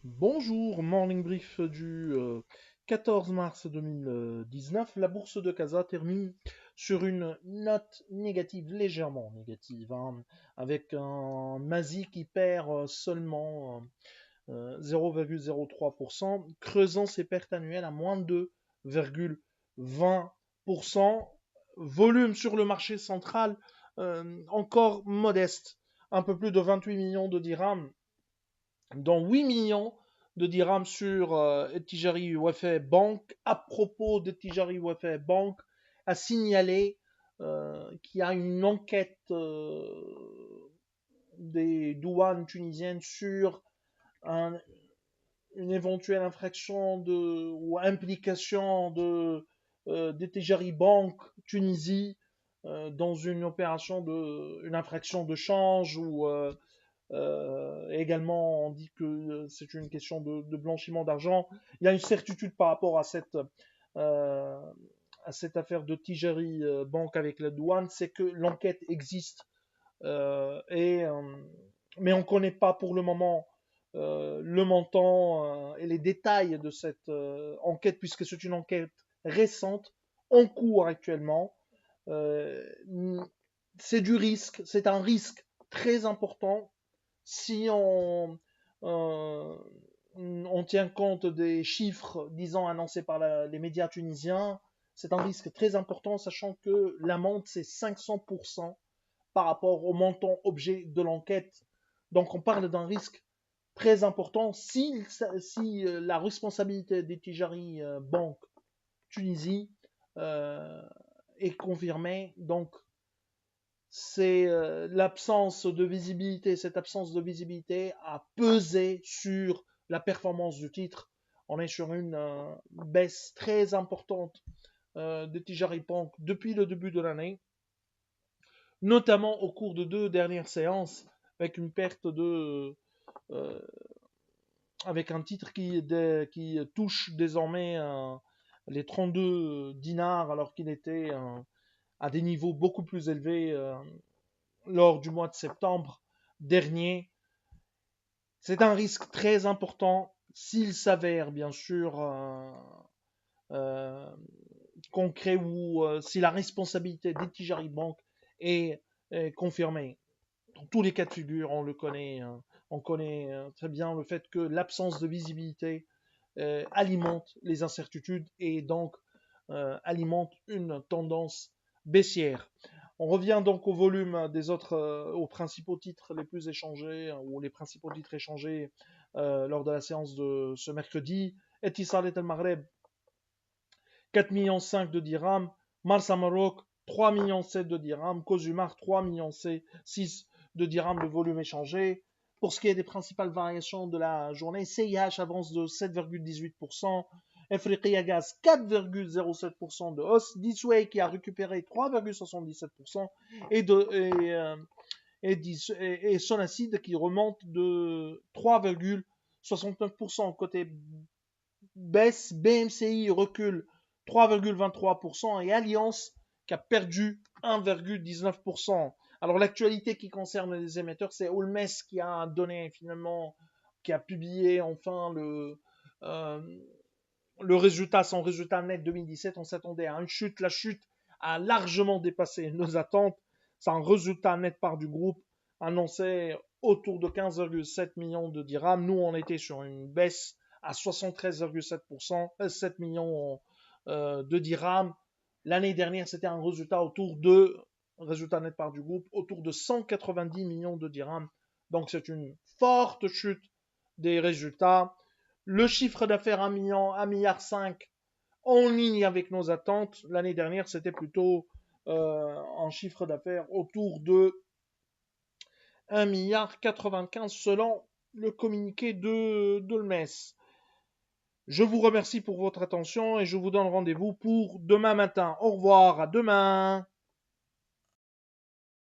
Bonjour, morning brief du 14 mars 2019. La bourse de Casa termine sur une note négative, légèrement négative, hein, avec un Masi qui perd seulement 0,03%, creusant ses pertes annuelles à moins de 2,20%. Volume sur le marché central encore modeste, un peu plus de 28 millions de dirhams, dont 8 millions de dirhams sur Tijari Wafa Bank. À propos de Tijari Wafa Bank, a signalé qu'il y a une enquête des douanes tunisiennes sur un, une éventuelle infraction ou implication de Tijari Bank Tunisie dans une opération une infraction de change ou également, on dit que c'est une question de blanchiment d'argent. Il y a une certitude par rapport euh, à cette affaire de Tijari Bank avec la douane, c'est que l'enquête existe, mais on ne connaît pas pour le moment le montant et les détails de cette enquête, puisque c'est une enquête récente, en cours actuellement. Euh, c'est du risque, c'est un risque très important si euh, on tient compte des chiffres, disons, annoncés par les médias tunisiens, c'est un risque très important, sachant que l'amende, c'est 500% par rapport au montant objet de l'enquête. Donc, on parle d'un risque très important. Si la responsabilité des Tijari Bank Tunisie euh, est confirmée, donc c'est l'absence de visibilité, cette absence de visibilité a pesé sur la performance du titre. On est sur une baisse très importante de Tijari Bank depuis le début de l'année, notamment au cours de deux dernières séances, avec une perte euh, avec un titre qui touche désormais les 32 dinars alors qu'il était à des niveaux beaucoup plus élevés lors du mois de septembre dernier. C'est un risque très important s'il s'avère bien sûr euh, concret ou si la responsabilité des Tijari Bank est confirmée. Dans tous les cas de figure, on le connaît, on connaît très bien le fait que l'absence de visibilité alimente les incertitudes et donc alimente une tendance baissière. On revient donc au volume des autres, aux principaux titres les plus échangés ou les principaux titres échangés lors de la séance de ce mercredi. Etisalat al-Maghreb, 4,5 millions de dirhams. Marsa Maroc, 3,7 millions de dirhams. Cozumar, 3,6 millions de dirhams de volume échangé. Pour ce qui est des principales variations de la journée, CIH avance de 7,18%. Afriqiya Gaz, 4,07% de hausse. Disway qui a récupéré 3,77% et, et Sonacid qui remonte de 3,69%. Côté baisse, BMCI recule 3,23% et Alliance qui a perdu 1,19%. Alors l'actualité qui concerne les émetteurs, c'est Olmes qui a donné finalement, qui a publié enfin euh, le résultat, son résultat net 2017. On s'attendait à une chute. La chute a largement dépassé nos attentes. C'est un résultat net part du groupe annoncé autour de 15,7 millions de dirhams. Nous, on était sur une baisse à 73,7%, 7 millions de dirhams. L'année dernière, c'était un résultat net part du groupe, autour de 190 millions de dirhams. Donc c'est une forte chute des résultats. Le chiffre d'affaires 1 million, 1,5 milliard en ligne avec nos attentes. L'année dernière, c'était plutôt un chiffre d'affaires autour de 1,95 milliard selon le communiqué de l'MES. Je vous remercie pour votre attention et je vous donne rendez-vous pour demain matin. Au revoir, à demain.